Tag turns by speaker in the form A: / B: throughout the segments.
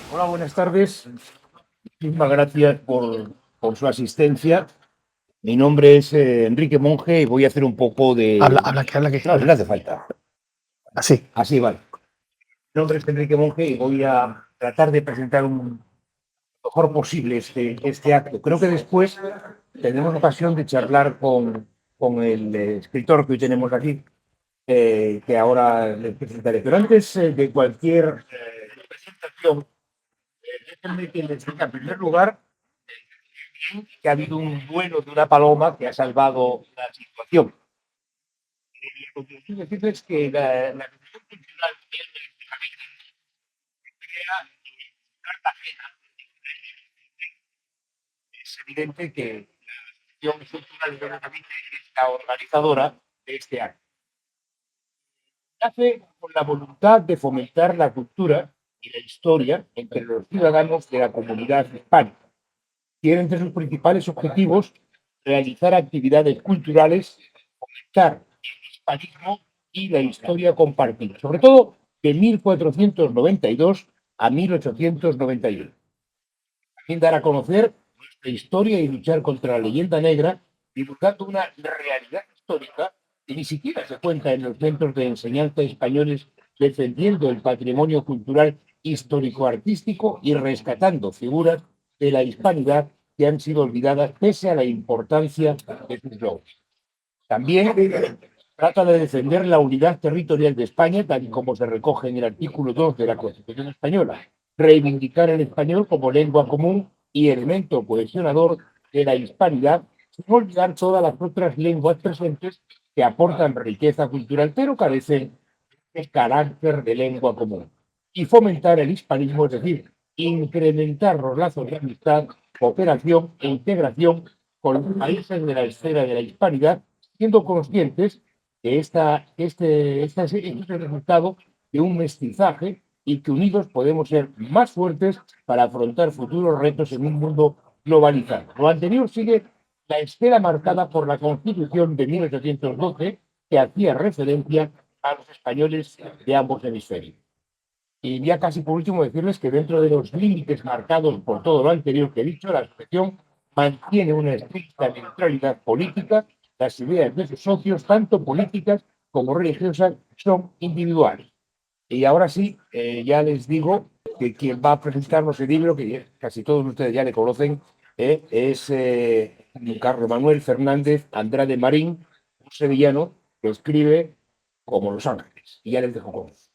A: Hola, buenas tardes. Muchísimas gracias por su asistencia. Mi nombre es Enrique Monge y voy a hacer un poco
B: Habla,
A: de...
B: habla, que habla, que
A: No, no
B: habla.
A: hace falta.
B: Así.
A: Así vale. Mi nombre es Enrique Monge y voy a tratar de presentar un mejor posible este acto. Creo que después tendremos ocasión de charlar con el escritor que hoy tenemos aquí, que ahora les presentaré. Pero antes de cualquier presentación, déjenme que les diga en primer lugar que ha habido un vuelo de una paloma que ha salvado la situación. Lo que quiero decir es que la Asociación Cultural crea Cartagena. Es evidente que la Asociación Cultural de Cavite es la organizadora de este acto. Nace con la voluntad de fomentar la cultura y la historia entre los ciudadanos de la comunidad hispánica. Tiene entre sus principales objetivos realizar actividades culturales, fomentar el hispanismo y la historia compartida, sobre todo de 1492 a 1891. También dar a conocer nuestra historia y luchar contra la leyenda negra, divulgando una realidad histórica que ni siquiera se cuenta en los centros de enseñanza españoles, defendiendo el patrimonio cultural histórico-artístico y rescatando figuras de la hispanidad que han sido olvidadas pese a la importancia de sus logros. También trata de defender la unidad territorial de España, tal y como se recoge en el artículo 2 de la Constitución española, reivindicar el español como lengua común y elemento cohesionador de la hispanidad, sin olvidar todas las otras lenguas presentes que aportan riqueza cultural, pero carecen de carácter de lengua común. Y fomentar el hispanismo, es decir, incrementar los lazos de amistad, cooperación e integración con los países de la esfera de la hispanidad, siendo conscientes que este es el resultado de un mestizaje y que unidos podemos ser más fuertes para afrontar futuros retos en un mundo globalizado. Lo anterior sigue la estela marcada por la Constitución de 1812, que hacía referencia a los españoles de ambos hemisferios. Y ya casi por último decirles que dentro de los límites marcados por todo lo anterior que he dicho, la asociación mantiene una estricta neutralidad política. Las ideas de sus socios, tanto políticas como religiosas, son individuales. Y ahora sí, ya les digo que quien va a presentarnos el libro, que casi todos ustedes ya le conocen, es Carlos Manuel Fernández Andrade Marín, un sevillano que escribe como Los Ángeles. Y ya les dejo con eso.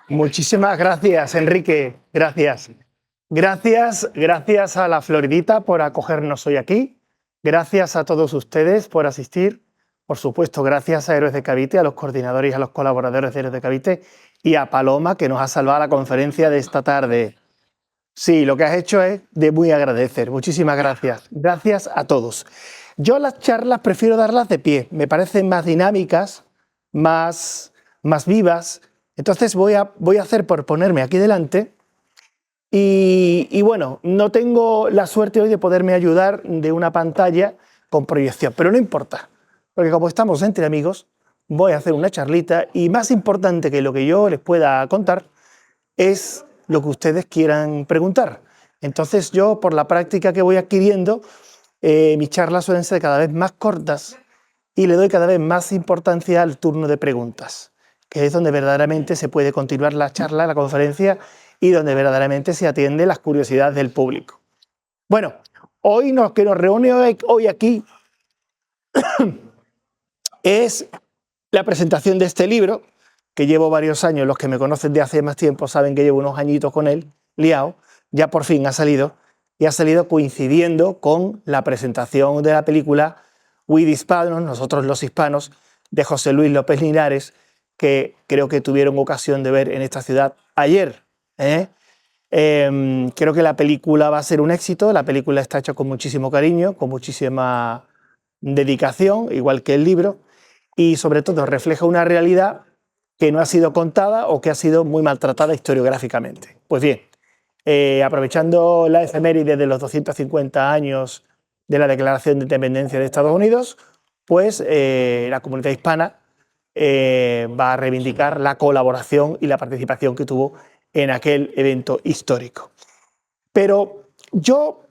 B: Muchísimas gracias, Enrique. Gracias. Gracias a la Floridita por acogernos hoy aquí. Gracias a todos ustedes por asistir. Por supuesto, gracias a Héroes de Cavite, a los coordinadores y a los colaboradores de Héroes de Cavite y a Paloma, que nos ha salvado la conferencia de esta tarde. Sí, lo que has hecho es de muy agradecer. Muchísimas gracias. Gracias a todos. Yo las charlas prefiero darlas de pie. Me parecen más dinámicas, más vivas. Entonces voy a hacer por ponerme aquí delante y bueno, no tengo la suerte hoy de poderme ayudar de una pantalla con proyección, pero no importa, porque como estamos entre amigos, voy a hacer una charlita y más importante que lo que yo les pueda contar es lo que ustedes quieran preguntar. Entonces yo, por la práctica que voy adquiriendo, mis charlas suelen ser cada vez más cortas y le doy cada vez más importancia al turno de preguntas, que es donde verdaderamente se puede continuar la charla, la conferencia, y donde verdaderamente se atiende las curiosidades del público. Bueno, hoy que nos reúne hoy aquí es la presentación de este libro, que llevo varios años. Los que me conocen de hace más tiempo saben que llevo unos añitos con él, liado. Ya por fin ha salido, y ha salido coincidiendo con la presentación de la película We the Hispanos, Nosotros los Hispanos, de José Luis López Linares, que creo que tuvieron ocasión de ver en esta ciudad ayer. Creo que la película va a ser un éxito. La película está hecha con muchísimo cariño, con muchísima dedicación, igual que el libro, y sobre todo refleja una realidad que no ha sido contada o que ha sido muy maltratada historiográficamente. Pues bien, aprovechando la efeméride de los 250 años de la Declaración de Independencia de Estados Unidos, pues la comunidad hispana va a reivindicar la colaboración y la participación que tuvo en aquel evento histórico. Pero yo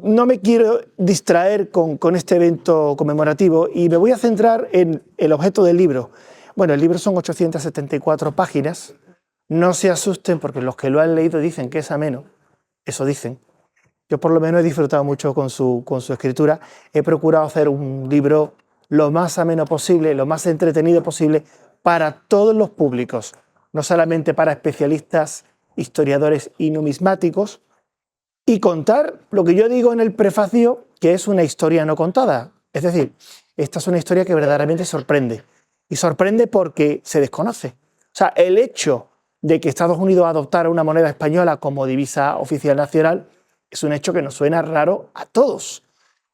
B: no me quiero distraer con este evento conmemorativo y me voy a centrar en el objeto del libro. Bueno, el libro son 874 páginas. No se asusten porque los que lo han leído dicen que es ameno. Eso dicen. Yo por lo menos he disfrutado mucho con su escritura. He procurado hacer un libro lo más ameno posible, lo más entretenido posible para todos los públicos. No solamente para especialistas, historiadores y numismáticos, y contar lo que yo digo en el prefacio, que es una historia no contada. Es decir, esta es una historia que verdaderamente sorprende. Y sorprende porque se desconoce. O sea, el hecho de que Estados Unidos adoptara una moneda española como divisa oficial nacional es un hecho que nos suena raro a todos.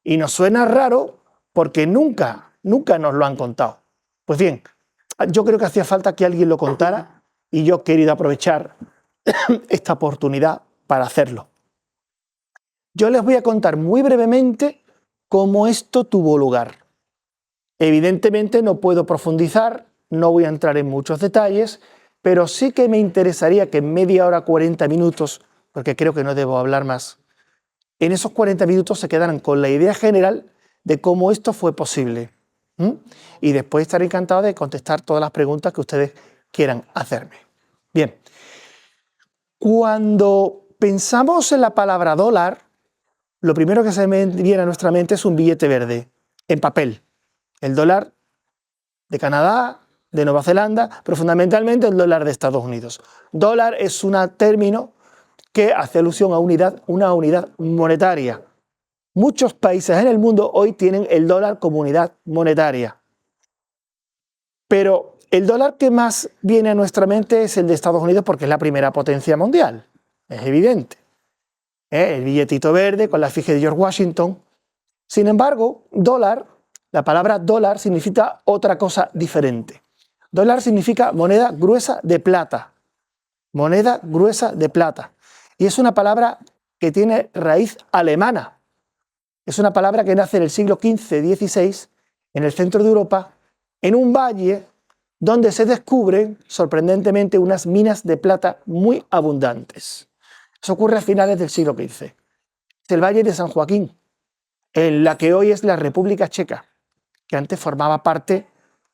B: Y nos suena raro porque nunca nos lo han contado. Pues bien, yo creo que hacía falta que alguien lo contara y yo he querido aprovechar esta oportunidad para hacerlo. Yo les voy a contar muy brevemente cómo esto tuvo lugar. Evidentemente no puedo profundizar, no voy a entrar en muchos detalles, pero sí que me interesaría que en media hora, 40 minutos, porque creo que no debo hablar más, en esos 40 minutos se quedaran con la idea general de cómo esto fue posible. Y después estaré encantado de contestar todas las preguntas que ustedes quieran hacerme. Bien, cuando pensamos en la palabra dólar, lo primero que se me viene a nuestra mente es un billete verde, en papel. El dólar de Canadá, de Nueva Zelanda, pero fundamentalmente el dólar de Estados Unidos. Dólar es un término que hace alusión a una unidad monetaria. Muchos países en el mundo hoy tienen el dólar como unidad monetaria. Pero el dólar que más viene a nuestra mente es el de Estados Unidos porque es la primera potencia mundial. Es evidente. El billetito verde con la efigie de George Washington. Sin embargo, la palabra dólar significa otra cosa diferente. Dólar significa moneda gruesa de plata. Moneda gruesa de plata. Y es una palabra que tiene raíz alemana. Es una palabra que nace en el siglo XV-XVI, en el centro de Europa, en un valle donde se descubren, sorprendentemente, unas minas de plata muy abundantes. Eso ocurre a finales del siglo XV. Es el Valle de San Joaquín, en la que hoy es la República Checa, que antes formaba parte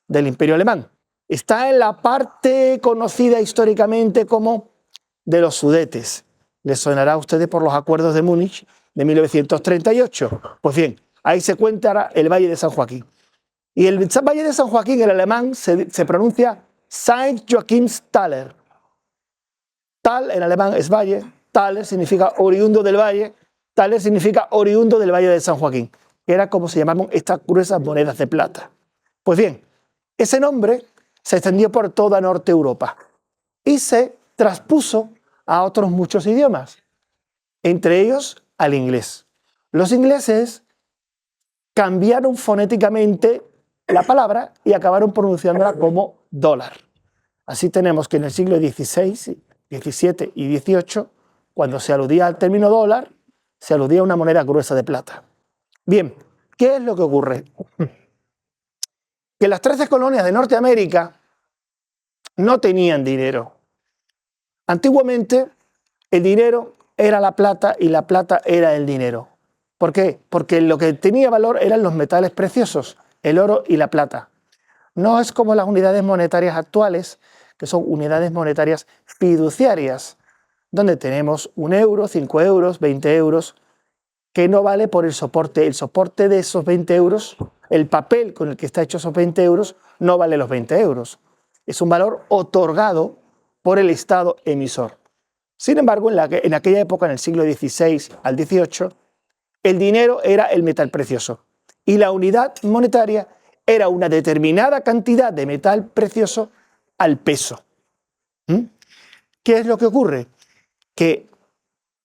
B: del Imperio Alemán. Está en la parte conocida históricamente como de los Sudetes. Les sonará a ustedes por los acuerdos de Múnich de 1938. Pues bien, ahí se cuenta el Valle de San Joaquín. Y el Valle de San Joaquín en alemán se pronuncia Saint-Joachimsthaler. Tal en alemán es valle, Thaler significa oriundo del valle, Thaler significa oriundo del Valle de San Joaquín, que era como se llamaban estas gruesas monedas de plata. Pues bien, ese nombre se extendió por toda Norte Europa y se traspuso a otros muchos idiomas, entre ellos al inglés. Los ingleses cambiaron fonéticamente la palabra y acabaron pronunciándola como dólar. Así tenemos que en el siglo XVI, XVII y XVIII, cuando se aludía al término dólar, se aludía a una moneda gruesa de plata. Bien, ¿qué es lo que ocurre? Que las 13 colonias de Norteamérica no tenían dinero. Antiguamente, el dinero era la plata y la plata era el dinero. ¿Por qué? Porque lo que tenía valor eran los metales preciosos, el oro y la plata. No es como las unidades monetarias actuales, que son unidades monetarias fiduciarias, donde tenemos 1 euro, 5 euros, 20 euros, que no vale por el soporte. El soporte de esos 20 euros, el papel con el que está hecho esos 20 euros, no vale los 20 euros. Es un valor otorgado por el Estado emisor. Sin embargo, en aquella época, en el siglo XVI al XVIII, el dinero era el metal precioso y la unidad monetaria era una determinada cantidad de metal precioso al peso. ¿Qué es lo que ocurre? Que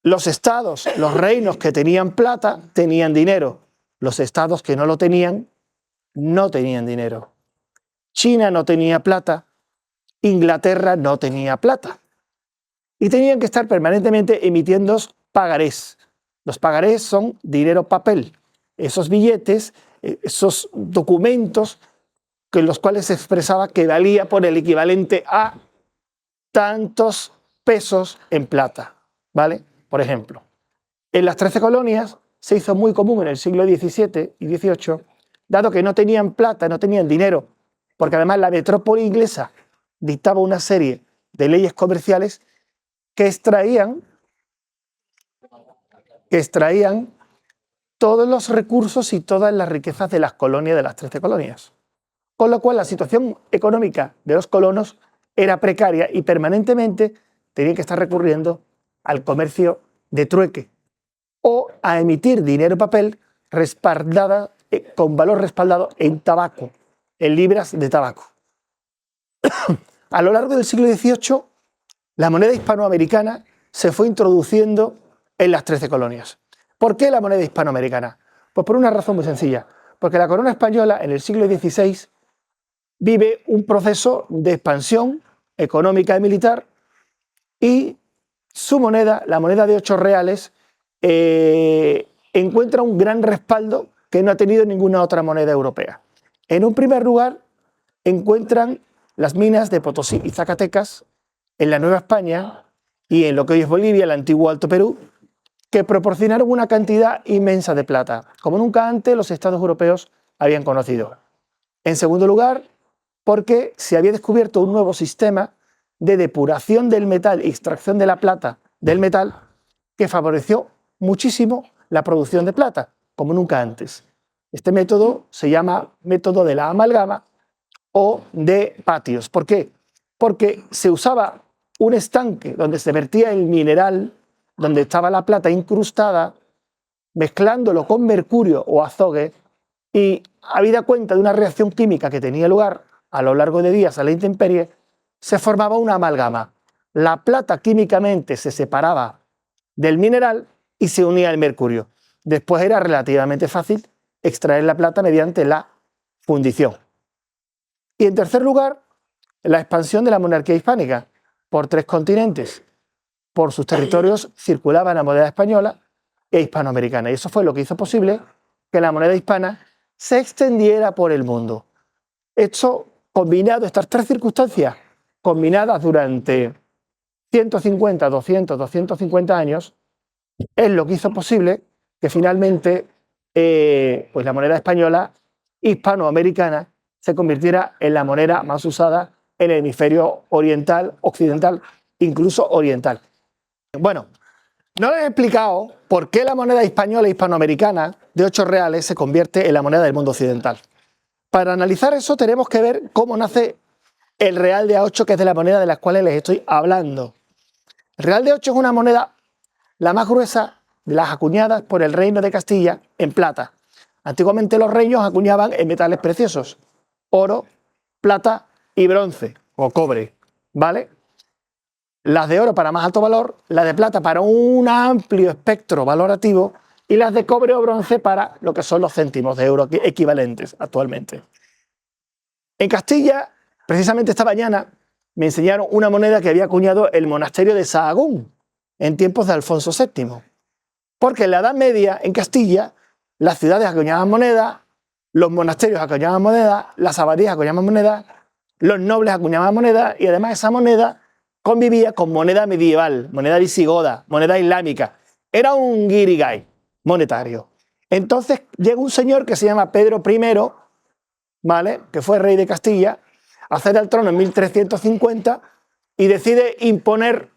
B: los estados, los reinos que tenían plata, tenían dinero. Los estados que no lo tenían, no tenían dinero. China no tenía plata, Inglaterra no tenía plata. Y tenían que estar permanentemente emitiendo pagarés. Los pagarés son dinero papel. Esos billetes, esos documentos con los cuales se expresaba que valía por el equivalente a tantos pesos en plata, ¿vale? Por ejemplo, en las 13 colonias se hizo muy común en el siglo XVII y XVIII, dado que no tenían plata, no tenían dinero, porque además la metrópoli inglesa dictaba una serie de leyes comerciales que extraían todos los recursos y todas las riquezas de las colonias, de las 13 colonias. Con lo cual la situación económica de los colonos era precaria y permanentemente tenían que estar recurriendo al comercio de trueque o a emitir dinero en papel respaldada, con valor respaldado en tabaco, en libras de tabaco. A lo largo del siglo XVIII, la moneda hispanoamericana se fue introduciendo en las 13 colonias. ¿Por qué la moneda hispanoamericana? Pues por una razón muy sencilla. Porque la corona española en el siglo XVI vive un proceso de expansión económica y militar y su moneda, la moneda de 8 reales, encuentra un gran respaldo que no ha tenido ninguna otra moneda europea. En un primer lugar, encuentran las minas de Potosí y Zacatecas en la Nueva España y en lo que hoy es Bolivia, el antiguo Alto Perú, que proporcionaron una cantidad inmensa de plata, como nunca antes los estados europeos habían conocido. En segundo lugar, porque se había descubierto un nuevo sistema de depuración del metal y extracción de la plata del metal que favoreció muchísimo la producción de plata, como nunca antes. Este método se llama método de la amalgama o de patios. ¿Por qué? Porque se usaba un estanque donde se vertía el mineral, donde estaba la plata incrustada, mezclándolo con mercurio o azogue, y habida cuenta de una reacción química que tenía lugar a lo largo de días a la intemperie, se formaba una amalgama. La plata químicamente se separaba del mineral y se unía al mercurio. Después era relativamente fácil extraer la plata mediante la fundición. Y en tercer lugar, la expansión de la monarquía hispánica por 3 continentes. Por sus territorios circulaba la moneda española e hispanoamericana. Y eso fue lo que hizo posible que la moneda hispana se extendiera por el mundo. Esto combinado, estas 3 circunstancias combinadas durante 150, 200, 250 años, es lo que hizo posible que finalmente pues la moneda española hispanoamericana se convirtiera en la moneda más usada en el hemisferio oriental, occidental, incluso oriental. Bueno, no les he explicado por qué la moneda española e hispanoamericana de 8 reales se convierte en la moneda del mundo occidental. Para analizar eso tenemos que ver cómo nace el real de A8, que es de la moneda de las cuales les estoy hablando. El real de 8 es una moneda la más gruesa de las acuñadas por el Reino de Castilla en plata. Antiguamente los reinos acuñaban en metales preciosos, oro, plata y bronce o cobre, ¿vale? Las de oro para más alto valor, las de plata para un amplio espectro valorativo y las de cobre o bronce para lo que son los céntimos de euro equivalentes actualmente. En Castilla, precisamente esta mañana, me enseñaron una moneda que había acuñado el monasterio de Sahagún en tiempos de Alfonso VII. Porque en la Edad Media, en Castilla, las ciudades acuñaban moneda, los monasterios acuñaban moneda, las abadías acuñaban moneda, los nobles acuñaban moneda y además esa moneda convivía con moneda medieval, moneda visigoda, moneda islámica. Era un guirigay monetario. Entonces llega un señor que se llama Pedro I, ¿vale?, que fue rey de Castilla, accede al trono en 1350 y decide imponer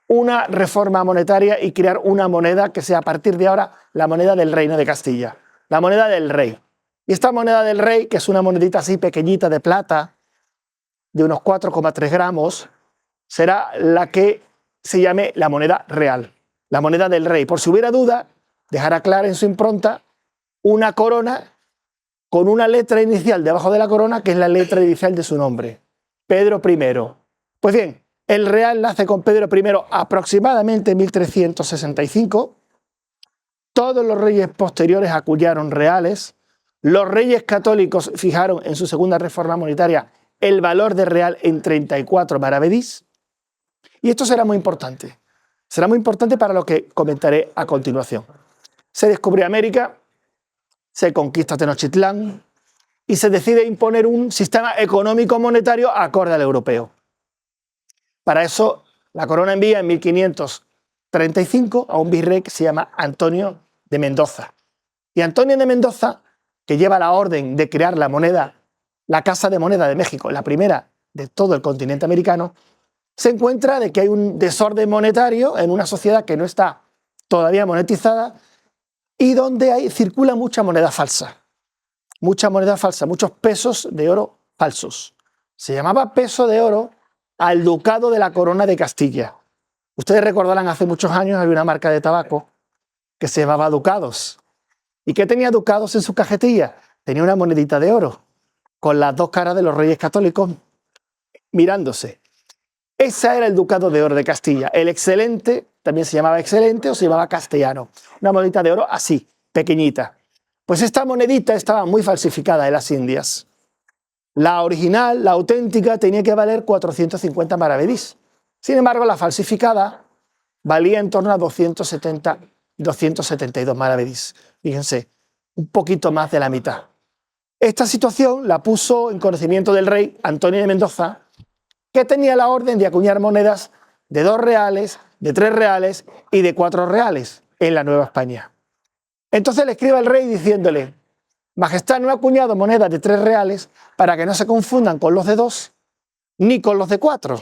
B: una reforma monetaria y crear una moneda que sea a partir de ahora la moneda del Reino de Castilla, la moneda del rey. Y esta moneda del rey, que es una monedita así pequeñita de plata, de unos 4,3 gramos, será la que se llame la moneda real, la moneda del rey. Por si hubiera duda, dejará clara en su impronta una corona con una letra inicial debajo de la corona, que es la letra inicial de su nombre, Pedro I. Pues bien, el real nace con Pedro I aproximadamente en 1365. Todos los reyes posteriores acuñaron reales. Los reyes católicos fijaron en su segunda reforma monetaria el valor de real en 34 maravedís. Y esto será muy importante. Será muy importante para lo que comentaré a continuación. Se descubre América, se conquista Tenochtitlán y se decide imponer un sistema económico monetario acorde al europeo. Para eso La corona envía en 1535 a un virrey que se llama Antonio de Mendoza. Y Antonio de Mendoza, que lleva la orden de crear la moneda, la Casa de Moneda de México, la primera de todo el continente americano, se encuentra de que hay un desorden monetario en una sociedad que no está todavía monetizada y donde circula mucha moneda falsa. Mucha moneda falsa, muchos pesos de oro falsos. Se llamaba peso de oro al ducado de la corona de Castilla. Ustedes recordarán, hace muchos años había una marca de tabaco que se llamaba Ducados. ¿Y qué tenía Ducados en su cajetilla? Tenía una monedita de oro con las dos caras de los reyes católicos mirándose. Ese era el ducado de oro de Castilla. El excelente, también se llamaba excelente o se llamaba castellano. Una monedita de oro así, pequeñita. Pues esta monedita estaba muy falsificada en las Indias. La original, la auténtica, tenía que valer 450 maravedís. Sin embargo, la falsificada valía en torno a 272 maravedís. Fíjense, un poquito más de la mitad. Esta situación la puso en conocimiento del rey Antonio de Mendoza, que tenía la orden de acuñar monedas de 2 reales, de 3 reales y de 4 reales en la Nueva España. Entonces le escribe al rey diciéndole: Majestad, no he acuñado monedas de 3 reales para que no se confundan con los de 2 ni con los de 4.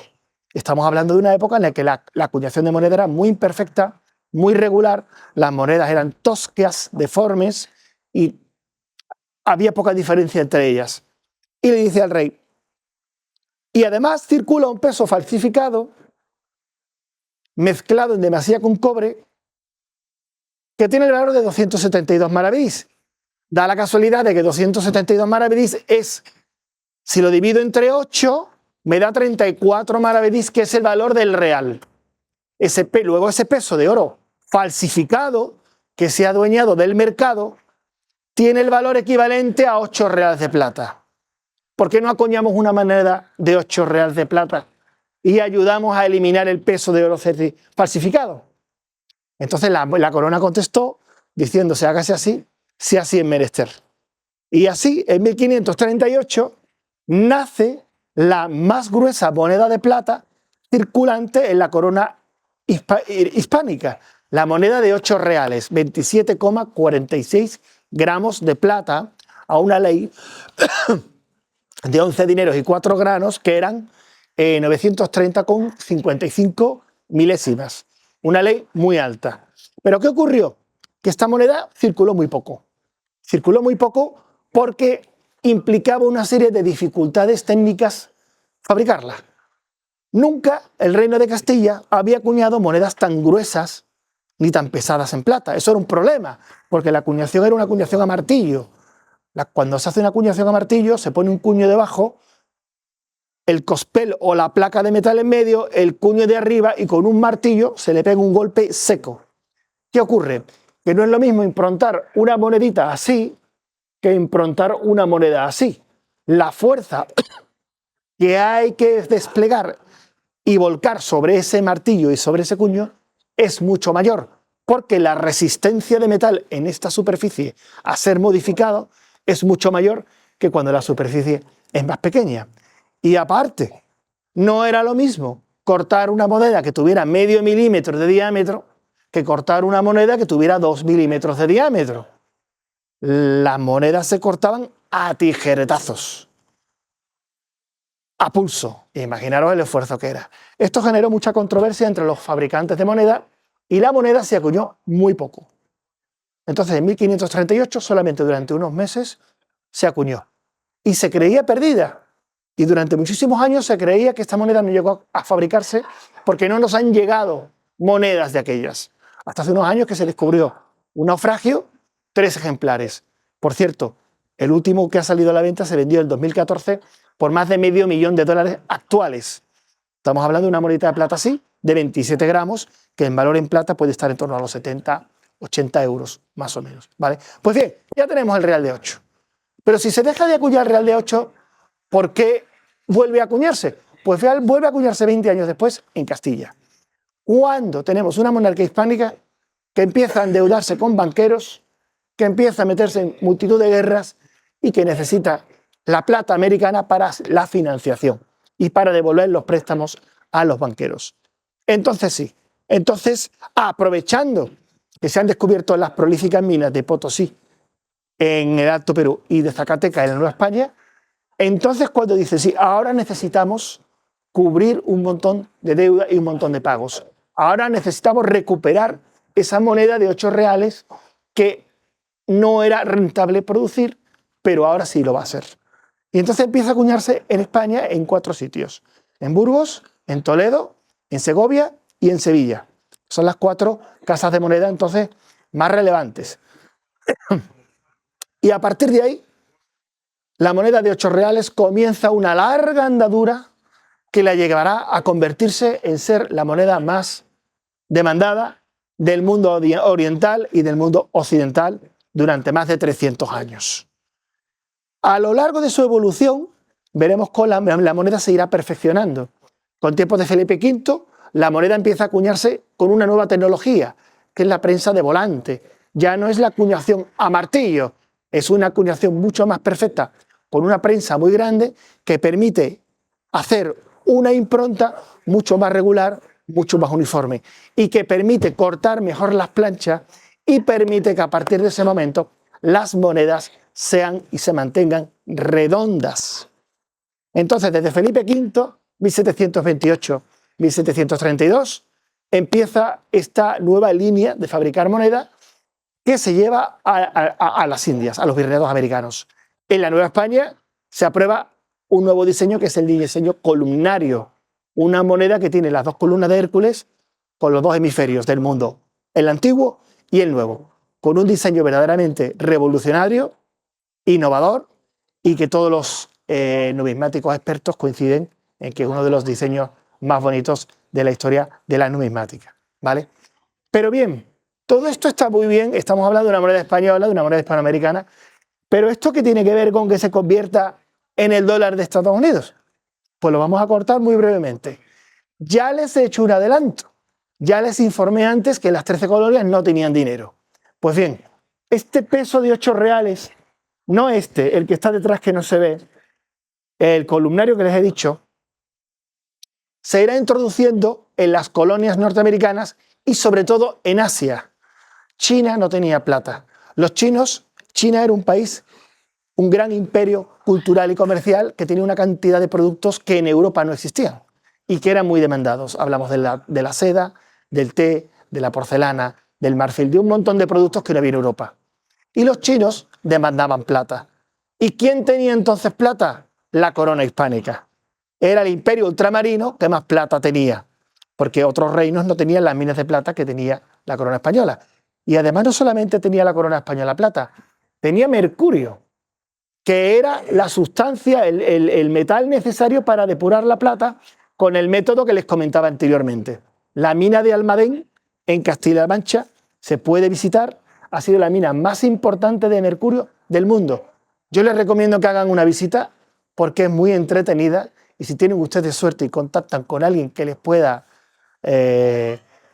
B: Estamos hablando de una época en la que la acuñación de moneda era muy imperfecta, muy irregular, las monedas eran toscas, deformes y había poca diferencia entre ellas. Y le dice al rey: y además circula un peso falsificado, mezclado en demasía con cobre, que tiene el valor de 272 maravedís. Da la casualidad de que 272 maravedís es, si lo divido entre 8, me da 34 maravedís, que es el valor del real. Luego ese peso de oro falsificado, que se ha adueñado del mercado, tiene el valor equivalente a 8 reales de plata. ¿Por qué no acuñamos una moneda de 8 reales de plata y ayudamos a eliminar el peso de oro falsificado? Entonces la corona contestó diciéndose: hágase así, si así es menester. Y así, en 1538, nace la más gruesa moneda de plata circulante en la corona hispánica, la moneda de 8 reales, 27,46 gramos de plata, a una ley de 11 dineros y 4 granos, que eran 930,55 milésimas. Una ley muy alta. ¿Pero qué ocurrió? Que esta moneda circuló muy poco. Circuló muy poco porque implicaba una serie de dificultades técnicas fabricarla. Nunca el Reino de Castilla había acuñado monedas tan gruesas ni tan pesadas en plata. Eso era un problema, porque la acuñación era una acuñación a martillo. Cuando se hace una acuñación a martillo, se pone un cuño debajo, el cospel o la placa de metal en medio, el cuño de arriba, y con un martillo se le pega un golpe seco. ¿Qué ocurre? Que no es lo mismo improntar una monedita así que improntar una moneda así. La fuerza que hay que desplegar y volcar sobre ese martillo y sobre ese cuño es mucho mayor, porque la resistencia de metal en esta superficie a ser modificado es mucho mayor que cuando la superficie es más pequeña. Y aparte, no era lo mismo cortar una moneda que tuviera medio milímetro de diámetro que cortar una moneda que tuviera 2 milímetros de diámetro. Las monedas se cortaban a tijeretazos, a pulso. Imaginaros el esfuerzo que era. Esto generó mucha controversia entre los fabricantes de moneda y la moneda se acuñó muy poco. Entonces, en 1538, solamente durante unos meses, se acuñó. Y se creía perdida. Y durante muchísimos años se creía que esta moneda no llegó a fabricarse porque no nos han llegado monedas de aquellas. Hasta hace unos años que se descubrió un naufragio, 3 ejemplares. Por cierto, el último que ha salido a la venta se vendió en el 2014 por más de $500,000 actuales. Estamos hablando de una monedita de plata así, de 27 gramos, que en valor en plata puede estar en torno a los 70, 80 euros, más o menos, ¿vale? Pues bien, ya tenemos el real de 8. Pero si se deja de acuñar el real de 8, ¿por qué vuelve a acuñarse? Pues vuelve a acuñarse 20 años después en Castilla, cuando tenemos una monarquía hispánica que empieza a endeudarse con banqueros, que empieza a meterse en multitud de guerras y que necesita la plata americana para la financiación y para devolver los préstamos a los banqueros. Entonces sí, entonces aprovechando que se han descubierto las prolíficas minas de Potosí en el Alto Perú y de Zacatecas en la Nueva España, entonces cuando dice, sí, ahora necesitamos cubrir un montón de deuda y un montón de pagos. Ahora necesitamos recuperar esa moneda de 8 reales que no era rentable producir, pero ahora sí lo va a ser. Y entonces empieza a acuñarse en España en 4 sitios. En Burgos, en Toledo, en Segovia y en Sevilla. Son las 4 casas de moneda entonces más relevantes. Y a partir de ahí, la moneda de 8 reales comienza una larga andadura que la llevará a convertirse en ser la moneda más demandada del mundo oriental y del mundo occidental durante más de 300 años. A lo largo de su evolución, veremos cómo la moneda se irá perfeccionando. Con tiempos de Felipe V, la moneda empieza a acuñarse con una nueva tecnología, que es la prensa de volante. Ya no es la acuñación a martillo, es una acuñación mucho más perfecta, con una prensa muy grande que permite hacer una impronta mucho más regular, mucho más uniforme, y que permite cortar mejor las planchas y permite que a partir de ese momento las monedas sean y se mantengan redondas. Entonces, desde Felipe V, 1728-1732, empieza esta nueva línea de fabricar moneda que se lleva a las Indias, a los virreinatos americanos. En la Nueva España se aprueba un nuevo diseño que es el diseño columnario, una moneda que tiene las 2 columnas de Hércules con los 2 hemisferios del mundo, el antiguo y el nuevo, con un diseño verdaderamente revolucionario, innovador, y que todos los numismáticos expertos coinciden en que es uno de los diseños más bonitos de la historia de la numismática, ¿vale? Pero bien, todo esto está muy bien, estamos hablando de una moneda española, de una moneda hispanoamericana, pero ¿esto qué tiene que ver con que se convierta en el dólar de Estados Unidos? Pues lo vamos a cortar muy brevemente. Ya les he hecho un adelanto, ya les informé antes que las 13 colonias no tenían dinero. Pues bien, este peso de 8 reales, no este, el que está detrás que no se ve, el columnario que les he dicho, se irá introduciendo en las colonias norteamericanas y sobre todo en Asia. China no tenía plata. Los chinos, China era un país, un gran imperio cultural y comercial que tenía una cantidad de productos que en Europa no existían y que eran muy demandados. Hablamos de la seda, del té, de la porcelana, del marfil, de un montón de productos que no había en Europa. Y los chinos demandaban plata. ¿Y quién tenía entonces plata? La corona hispánica. Era el imperio ultramarino que más plata tenía, porque otros reinos no tenían las minas de plata que tenía la corona española. Y además no solamente tenía la corona española plata, tenía mercurio, que era la sustancia, el metal necesario para depurar la plata con el método que les comentaba anteriormente. La mina de Almadén, en Castilla-La Mancha, se puede visitar, ha sido la mina más importante de mercurio del mundo. Yo les recomiendo que hagan una visita porque es muy entretenida y si tienen ustedes suerte y contactan con alguien que les pueda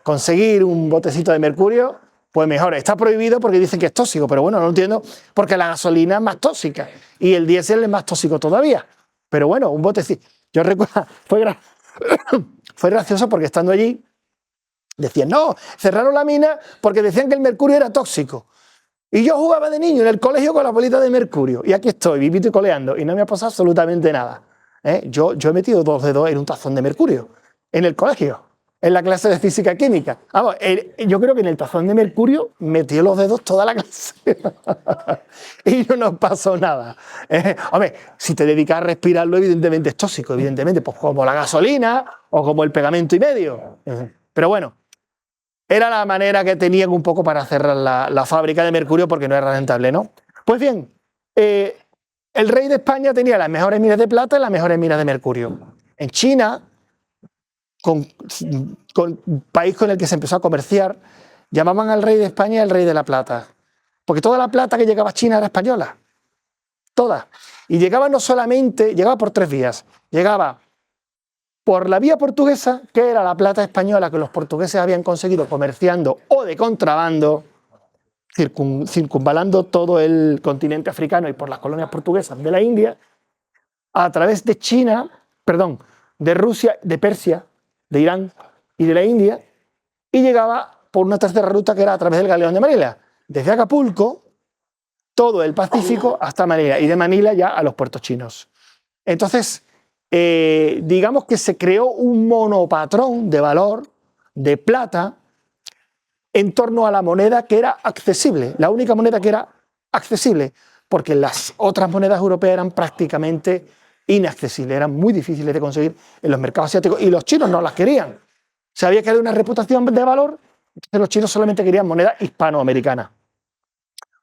B: conseguir un botecito de mercurio, pues mejor. Está prohibido porque dicen que es tóxico, pero bueno, no entiendo porque la gasolina es más tóxica y el diésel es más tóxico todavía. Pero bueno, un botecito. Yo recuerdo, fue gracioso porque estando allí decían, no, cerraron la mina porque decían que el mercurio era tóxico. Y yo jugaba de niño en el colegio con la bolita de mercurio. Y aquí estoy, vivito y coleando. Y no me ha pasado absolutamente nada. Yo he metido 2 dedos en un tazón de mercurio. En el colegio. En la clase de física química. Vamos, yo creo que en el tazón de mercurio metió los dedos toda la clase. Y no nos pasó nada. Hombre, si te dedicas a respirarlo, evidentemente es tóxico. Evidentemente, pues como la gasolina o como el pegamento y medio. Pero bueno. Era la manera que tenían un poco para cerrar la fábrica de mercurio porque no era rentable, ¿no? Pues bien, el rey de España tenía las mejores minas de plata y las mejores minas de mercurio. En China, con país con el que se empezó a comerciar, llamaban al rey de España el rey de la plata. Porque toda la plata que llegaba a China era española. Toda. Y llegaba no solamente, llegaba por 3 vías. Llegaba por la vía portuguesa, que era la plata española que los portugueses habían conseguido comerciando o de contrabando, circunvalando todo el continente africano y por las colonias portuguesas de la India, a través de China, perdón, de Rusia, de Persia, de Irán y de la India, y llegaba por una tercera ruta que era a través del Galeón de Manila, desde Acapulco, todo el Pacífico hasta Manila, y de Manila ya a los puertos chinos. Entonces, digamos que se creó un monopatrón de valor, de plata, en torno a la moneda que era accesible, la única moneda que era accesible, porque las otras monedas europeas eran prácticamente inaccesibles, eran muy difíciles de conseguir en los mercados asiáticos, y los chinos no las querían. Se había creado una reputación de valor, entonces los chinos solamente querían moneda hispanoamericana.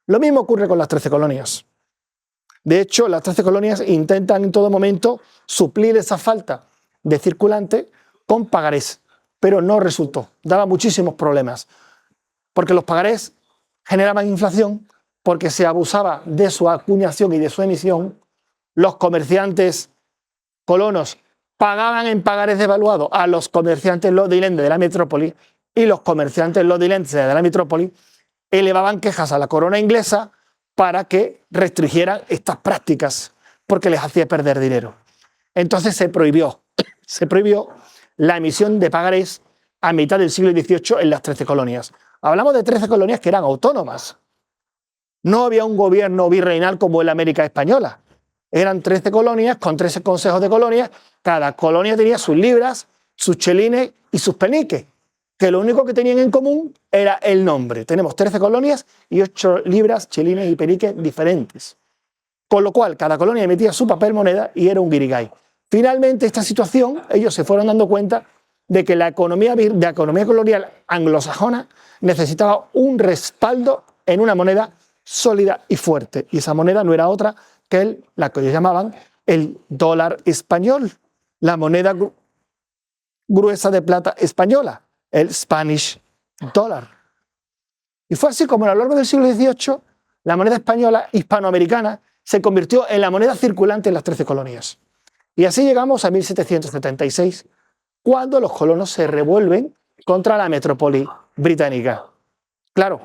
B: Lo mismo ocurre con las 13 colonias. De hecho, las 13 colonias intentan en todo momento suplir esa falta de circulante con pagarés, pero no resultó, daba muchísimos problemas, porque los pagarés generaban inflación, porque se abusaba de su acuñación y de su emisión. Los comerciantes colonos pagaban en pagarés devaluados a los comerciantes londinenses de la metrópoli, y los comerciantes londinenses de la metrópoli elevaban quejas a la corona inglesa para que restringieran estas prácticas, porque les hacía perder dinero. Entonces se prohibió la emisión de pagarés a mitad del siglo XVIII en las 13 colonias. Hablamos de 13 colonias que eran autónomas. No había un gobierno virreinal como en la América española. Eran 13 colonias con 13 consejos de colonias. Cada colonia tenía sus libras, sus chelines y sus peniques, que lo único que tenían en común era el nombre. Tenemos 13 colonias y 8 libras, chelines y peniques diferentes. Con lo cual, cada colonia emitía su papel moneda y era un guirigay. Finalmente, esta situación, ellos se fueron dando cuenta de que la economía colonial anglosajona necesitaba un respaldo en una moneda sólida y fuerte. Y esa moneda no era otra que la que ellos llamaban el dólar español, la moneda gruesa de plata española, el Spanish dollar. Y fue así como a lo largo del siglo XVIII la moneda española hispanoamericana se convirtió en la moneda circulante en las 13 colonias. Y así llegamos a 1776, cuando los colonos se revuelven contra la metrópoli británica. Claro,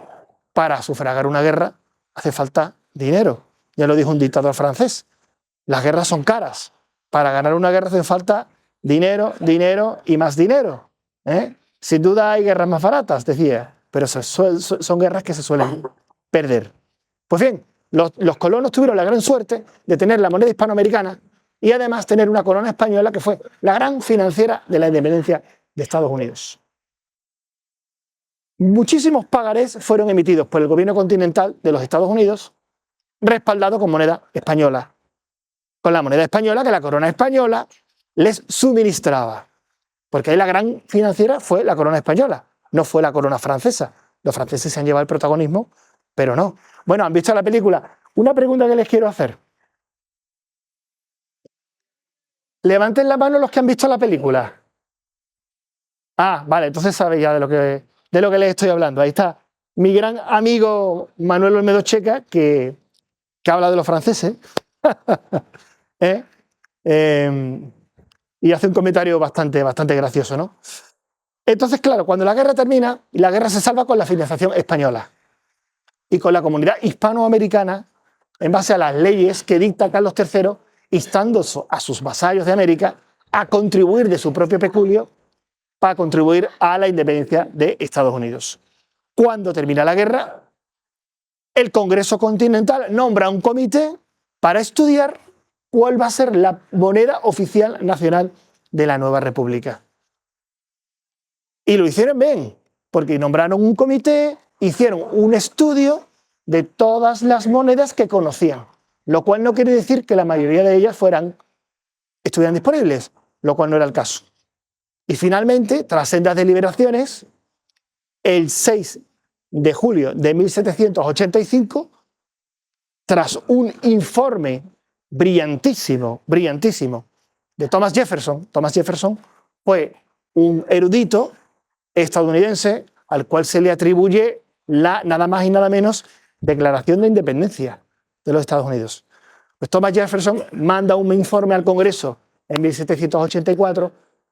B: para sufragar una guerra hace falta dinero. Ya lo dijo un dictador francés. Las guerras son caras. Para ganar una guerra hace falta dinero, dinero y más dinero. Sin duda hay guerras más baratas, decía, pero son guerras que se suelen perder. Pues bien, los colonos tuvieron la gran suerte de tener la moneda hispanoamericana y además tener una corona española que fue la gran financiera de la independencia de Estados Unidos. Muchísimos pagarés fueron emitidos por el gobierno continental de los Estados Unidos, respaldado con moneda española, con la moneda española que la corona española les suministraba. Porque ahí la gran financiera fue la corona española, no fue la corona francesa. Los franceses se han llevado el protagonismo, pero no. Bueno, ¿han visto la película? Una pregunta que les quiero hacer. Levanten la mano los que han visto la película. Ah, vale, entonces sabéis ya de lo que les estoy hablando. Ahí está mi gran amigo Manuel Olmedo Checa, que habla de los franceses. Y hace un comentario bastante gracioso, ¿no? Entonces, claro, cuando la guerra termina, la guerra se salva con la financiación española y con la comunidad hispanoamericana, en base a las leyes que dicta Carlos III, instando a sus vasallos de América a contribuir de su propio peculio para contribuir a la independencia de Estados Unidos. Cuando termina la guerra, el Congreso Continental nombra un comité para estudiar cuál va a ser la moneda oficial nacional de la nueva república. Y lo hicieron bien, porque nombraron un comité, hicieron un estudio de todas las monedas que conocían, lo cual no quiere decir que la mayoría de ellas estuvieran disponibles, lo cual no era el caso. Y finalmente, tras sendas deliberaciones, el 6 de julio de 1785, tras un informe brillantísimo de Thomas Jefferson fue un erudito estadounidense al cual se le atribuye la nada más y nada menos Declaración de Independencia de los Estados Unidos. Pues Thomas Jefferson manda un informe al Congreso en 1784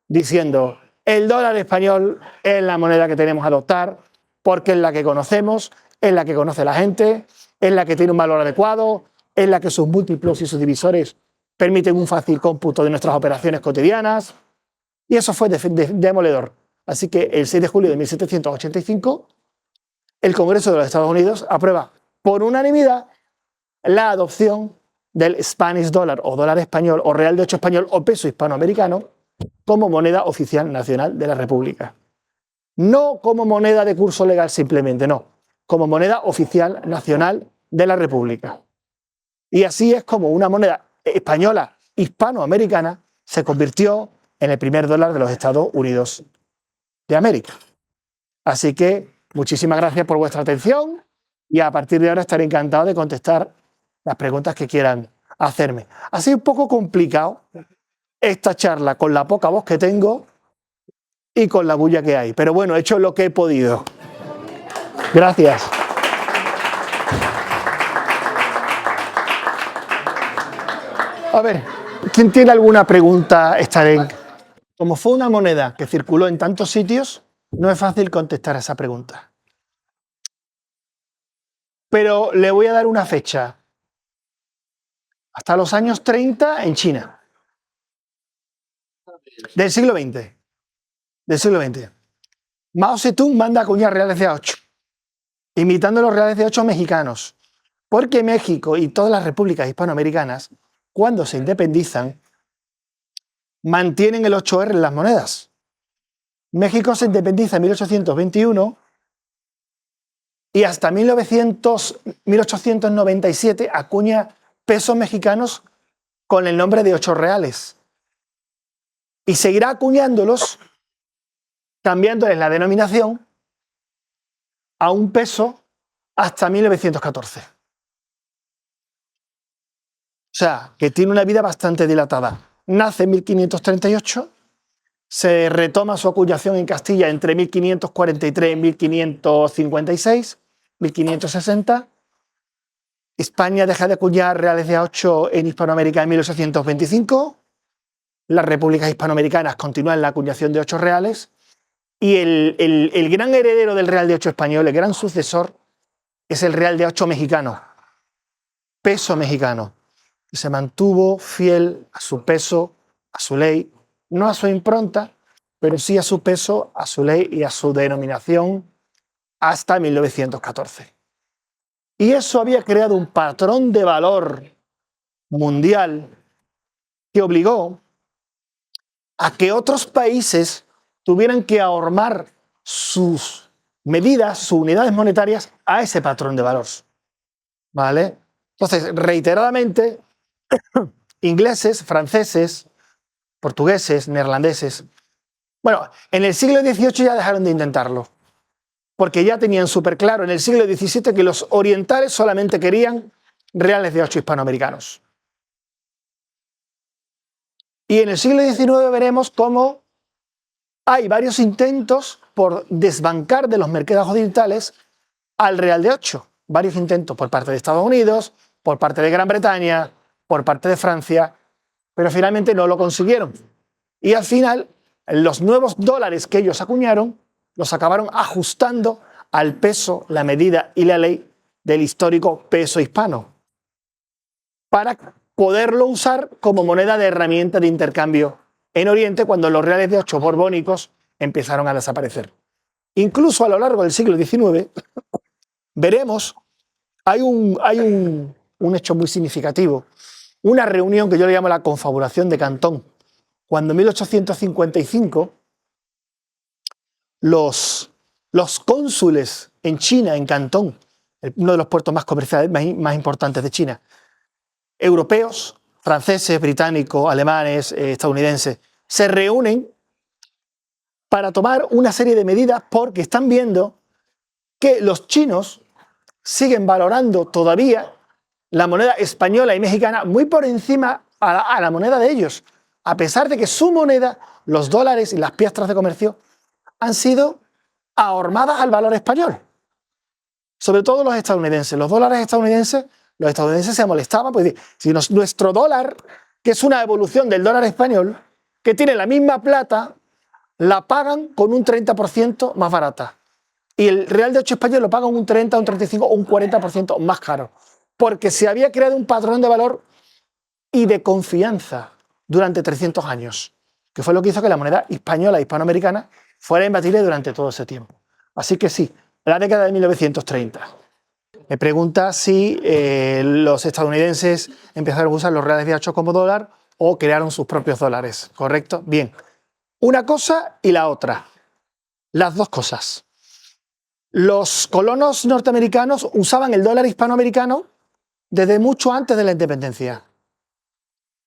B: diciendo: el dólar español es la moneda que tenemos que adoptar porque es la que conocemos, es la que conoce la gente, es la que tiene un valor adecuado, es la que sus múltiplos y sus divisores permiten un fácil cómputo de nuestras operaciones cotidianas. Y eso fue demoledor. Así que el 6 de julio de 1785, el Congreso de los Estados Unidos aprueba por unanimidad la adopción del Spanish Dollar o dólar español o real de 8 español o peso hispanoamericano como moneda oficial nacional de la República. No como moneda de curso legal simplemente, no, como moneda oficial nacional de la República. Y así es como una moneda española hispanoamericana se convirtió en el primer dólar de los Estados Unidos de América. Así que muchísimas gracias por vuestra atención y a partir de ahora estaré encantado de contestar las preguntas que quieran hacerme. Ha sido un poco complicado esta charla con la poca voz que tengo y con la bulla que hay, pero bueno, he hecho lo que he podido. Gracias. A ver, ¿quién tiene alguna pregunta? Estaré. Como fue una moneda que circuló en tantos sitios, no es fácil contestar a esa pregunta. Pero le voy a dar una fecha. Hasta los años 30 en China. Del siglo XX. Del siglo XX. Mao Zedong manda a acuñar reales de A8, imitando los reales de 8 mexicanos. Porque México y todas las repúblicas hispanoamericanas, cuando se independizan, mantienen el 8R en las monedas. México se independiza en 1821 y hasta 1897 acuña pesos mexicanos con el nombre de 8 reales. Y seguirá acuñándolos, cambiándoles la denominación a un peso hasta 1914. O sea, que tiene una vida bastante dilatada. Nace en 1538, se retoma su acuñación en Castilla entre 1543 y 1556, 1560. España deja de acuñar reales de A8 en Hispanoamérica en 1825. Las repúblicas hispanoamericanas continúan la acuñación de 8 reales. Y el gran heredero del real de 8 español, el gran sucesor, es el real de 8 mexicano. Peso mexicano. Que se mantuvo fiel a su peso, a su ley, no a su impronta, pero sí a su peso, a su ley y a su denominación hasta 1914. Y eso había creado un patrón de valor mundial que obligó a que otros países tuvieran que ahormar sus medidas, sus unidades monetarias a ese patrón de valor. ¿Vale? Entonces, reiteradamente, ingleses, franceses, portugueses, neerlandeses. Bueno, en el siglo XVIII ya dejaron de intentarlo, porque ya tenían súper claro en el siglo XVII que los orientales solamente querían reales de 8 hispanoamericanos. Y en el siglo XIX veremos cómo hay varios intentos por desbancar de los mercados orientales al real de 8. Varios intentos por parte de Estados Unidos, por parte de Gran Bretaña, por parte de Francia, pero finalmente no lo consiguieron. Y al final, los nuevos dólares que ellos acuñaron los acabaron ajustando al peso, la medida y la ley del histórico peso hispano, para poderlo usar como moneda de herramienta de intercambio en Oriente cuando los reales de 8 borbónicos empezaron a desaparecer. Incluso a lo largo del siglo XIX veremos, hay un hecho muy significativo, una reunión que yo le llamo la Confabulación de Cantón, cuando en 1855 los cónsules en China, en Cantón, uno de los puertos más comerciales, más importantes de China, europeos, franceses, británicos, alemanes, estadounidenses, se reúnen para tomar una serie de medidas porque están viendo que los chinos siguen valorando todavía la moneda española y mexicana muy por encima a la moneda de ellos, a pesar de que su moneda, los dólares y las piastras de comercio, han sido ahormadas al valor español. Sobre todo los estadounidenses. Los dólares estadounidenses, los estadounidenses se molestaban, pues si nuestro dólar, que es una evolución del dólar español, que tiene la misma plata, la pagan con un 30% más barata. Y el real de 8 español lo pagan un 30, un 35 o un 40% más caro. Porque se había creado un patrón de valor y de confianza durante 300 años, que fue lo que hizo que la moneda española, hispanoamericana, fuera imbatible durante todo ese tiempo. Así que sí, la década de 1930. Me pregunta si los estadounidenses empezaron a usar los reales de 8 como dólar o crearon sus propios dólares, ¿correcto? Bien, una cosa y la otra, las dos cosas. Los colonos norteamericanos usaban el dólar hispanoamericano desde mucho antes de la independencia.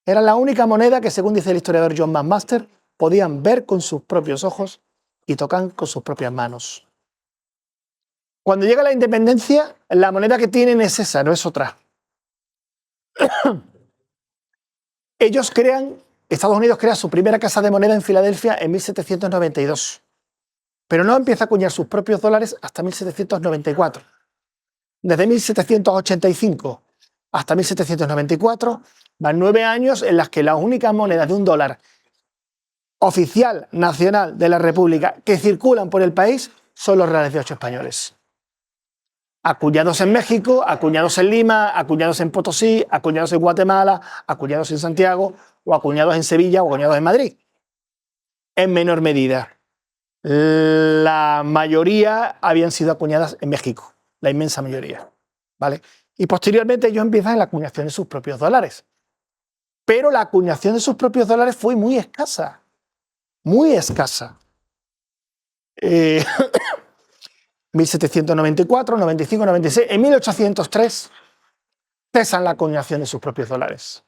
B: Era la única moneda que, según dice el historiador John McMaster, podían ver con sus propios ojos y tocar con sus propias manos. Cuando llega la independencia, la moneda que tienen es esa, no es otra. Estados Unidos crea su primera casa de moneda en Filadelfia en 1792, pero no empieza a acuñar sus propios dólares hasta 1794. Desde 1785 hasta 1794 van 9 años en las que las únicas monedas de $1 oficial nacional de la República que circulan por el país son los reales de 8 españoles. Acuñados en México, acuñados en Lima, acuñados en Potosí, acuñados en Guatemala, acuñados en Santiago, o acuñados en Sevilla, o acuñados en Madrid. En menor medida. La mayoría habían sido acuñadas en México, la inmensa mayoría, ¿vale? Y posteriormente ellos empiezan la acuñación de sus propios dólares. Pero la acuñación de sus propios dólares fue muy escasa, muy escasa. 1794, 95, 96, en 1803 cesan la acuñación de sus propios dólares.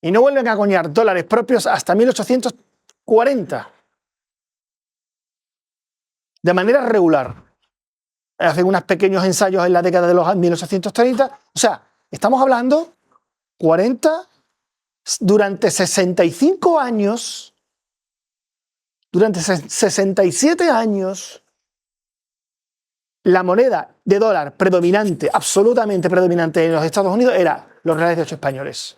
B: Y no vuelven a acuñar dólares propios hasta 1840. De manera regular. Hacen unos pequeños ensayos en la década de los 1830. O sea, estamos hablando 40, durante 65 años, durante 67 años, la moneda de dólar predominante, absolutamente predominante en los Estados Unidos, era los reales de 8 españoles.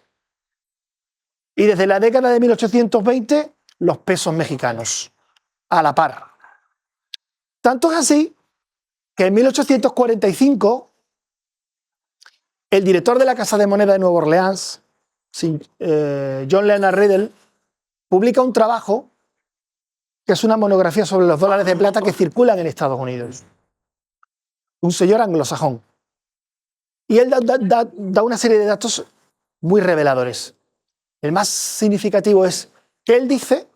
B: Y desde la década de 1820, los pesos mexicanos, a la par. Tanto es así que en 1845, el director de la Casa de Moneda de Nueva Orleans, John Leonard Riddle, publica un trabajo que es una monografía sobre los dólares de plata que circulan en Estados Unidos. Un señor anglosajón. Y él da una serie de datos muy reveladores. El más significativo es que él dice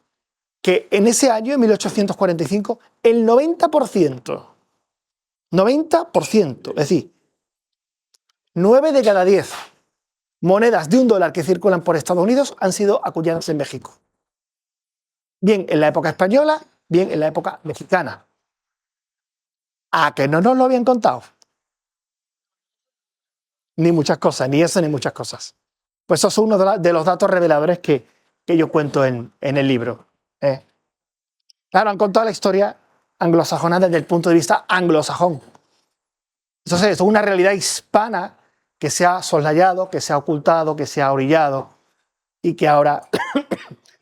B: que en ese año, en 1845, el 90%, es decir, 9 de cada 10 monedas de $1 que circulan por Estados Unidos han sido acuñadas en México. Bien en la época española, bien en la época mexicana. ¿A que no nos lo habían contado? Ni muchas cosas, ni eso ni muchas cosas. Pues eso es uno de los datos reveladores que yo cuento en el libro. Claro, han contado la historia anglosajona desde el punto de vista anglosajón. Entonces, es una realidad hispana que se ha soslayado, que se ha ocultado, que se ha orillado y que ahora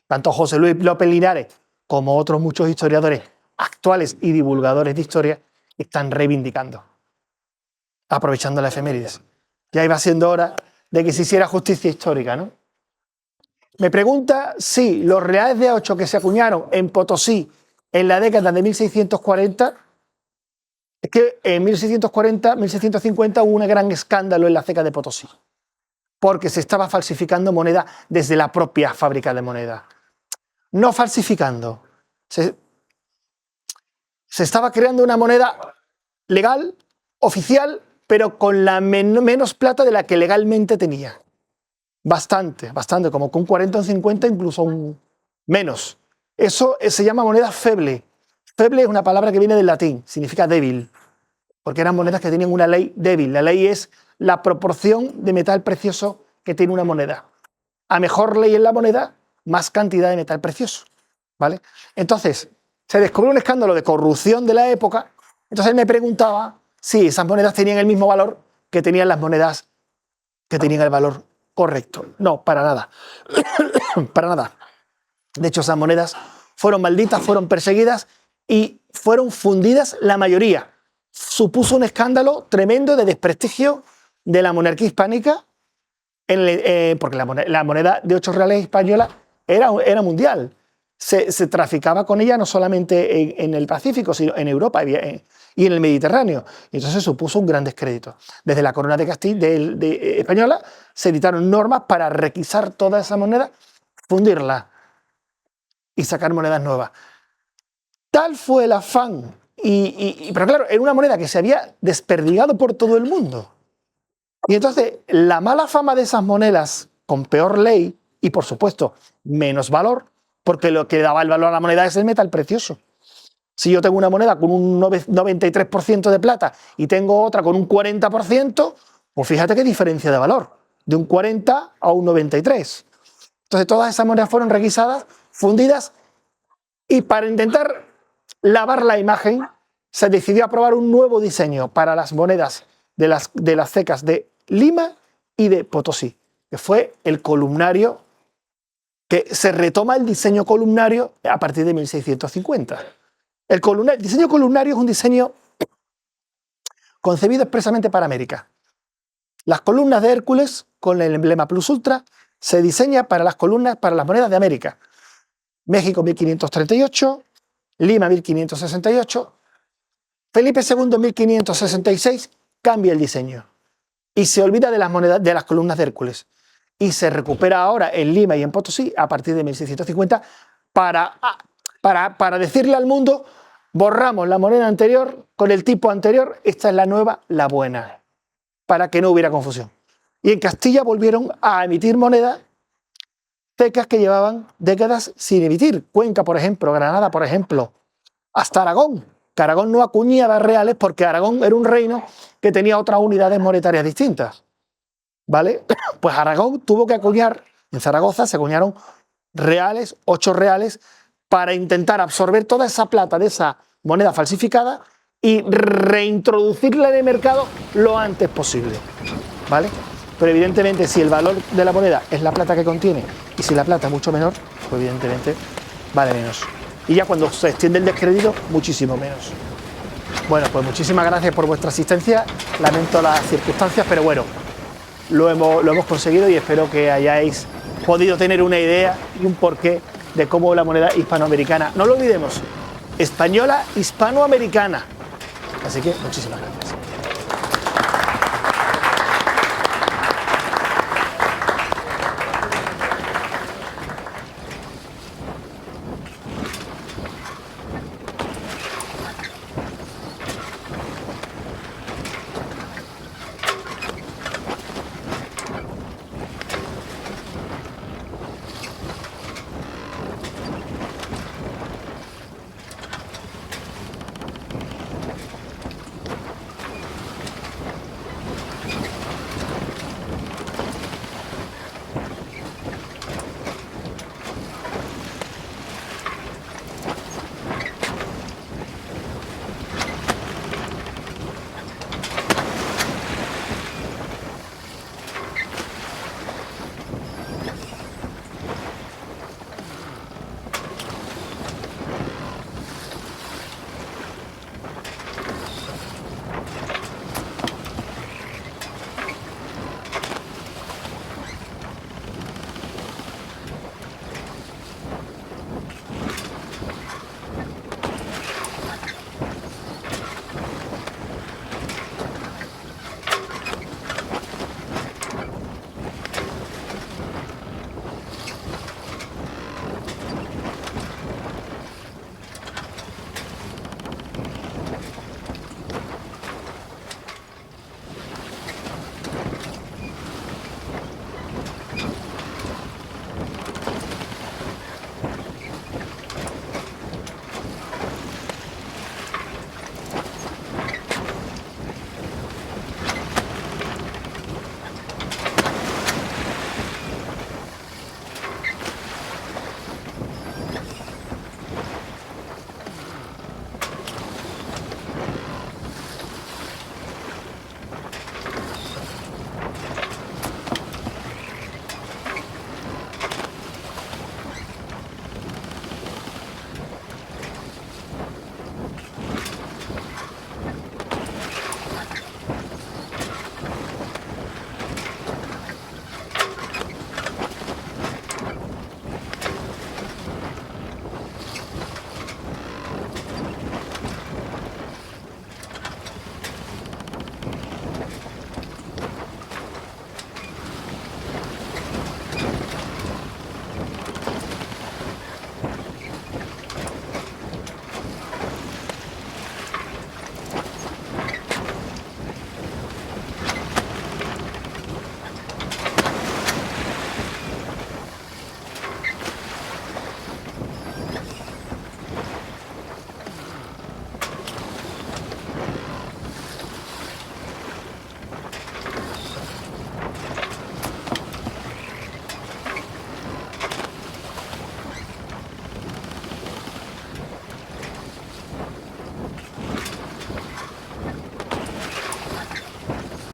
B: tanto José Luis López Linares como otros muchos historiadores actuales y divulgadores de historia están reivindicando, aprovechando la efemérides. Ya iba siendo hora de que se hiciera justicia histórica, ¿no? Me pregunta si los reales de 8 que se acuñaron en Potosí en la década de 1640, es que en 1640, 1650 hubo un gran escándalo en la ceca de Potosí, porque se estaba falsificando moneda desde la propia fábrica de moneda. No falsificando, se estaba creando una moneda legal, oficial, pero con la menos plata de la que legalmente tenía. Bastante, como con un 40 o un 50, incluso un menos. Eso se llama moneda feble. Feble es una palabra que viene del latín, significa débil, porque eran monedas que tenían una ley débil. La ley es la proporción de metal precioso que tiene una moneda. A mejor ley en la moneda, más cantidad de metal precioso, ¿vale? Entonces, se descubrió un escándalo de corrupción de la época. Entonces él me preguntaba si esas monedas tenían el mismo valor que tenían las monedas que tenían el valor correcto. No, para nada. Para nada. De hecho, esas monedas fueron malditas, fueron perseguidas y fueron fundidas la mayoría. Supuso un escándalo tremendo de desprestigio de la monarquía hispánica, porque la moneda de 8 reales española era mundial. se traficaba con ella no solamente en el Pacífico, sino en Europa y en el Mediterráneo. Y entonces supuso un gran descrédito. Desde la corona de Castilla española se editaron normas para requisar toda esa moneda, fundirla y sacar monedas nuevas. Tal fue el afán, pero claro, era una moneda que se había desperdigado por todo el mundo. Y entonces la mala fama de esas monedas con peor ley y por supuesto menos valor, porque lo que daba el valor a la moneda es el metal precioso. Si yo tengo una moneda con un 93% de plata y tengo otra con un 40%, pues fíjate qué diferencia de valor, de un 40 a un 93. Entonces todas esas monedas fueron requisadas, fundidas, y para intentar lavar la imagen se decidió aprobar un nuevo diseño para las monedas de las cecas de Lima y de Potosí, que fue el columnario, que se retoma el diseño columnario a partir de 1650. El diseño columnario es un diseño concebido expresamente para América. Las columnas de Hércules, con el emblema Plus Ultra, se diseña para las monedas de América. México 1538, Lima 1568, Felipe II en 1566 cambia el diseño y se olvida de las columnas de Hércules y se recupera ahora en Lima y en Potosí a partir de 1650 para decirle al mundo: borramos la moneda anterior con el tipo anterior, esta es la nueva, la buena, para que no hubiera confusión. Y en Castilla volvieron a emitir monedas cecas que llevaban décadas sin emitir. Cuenca, por ejemplo, Granada, por ejemplo, hasta Aragón, que Aragón no acuñaba reales porque Aragón era un reino que tenía otras unidades monetarias distintas, ¿vale? Pues Aragón tuvo que acuñar, en Zaragoza se acuñaron reales, 8 reales, para intentar absorber toda esa plata de esa moneda falsificada y reintroducirla en el mercado lo antes posible, ¿vale? Pero evidentemente si el valor de la moneda es la plata que contiene y si la plata es mucho menor, pues evidentemente vale menos. Y ya cuando se extiende el descrédito, muchísimo menos. Bueno, pues muchísimas gracias por vuestra asistencia. Lamento las circunstancias, pero bueno, lo hemos conseguido y espero que hayáis podido tener una idea y un porqué de cómo la moneda hispanoamericana, no lo olvidemos, española hispanoamericana. Así que muchísimas gracias.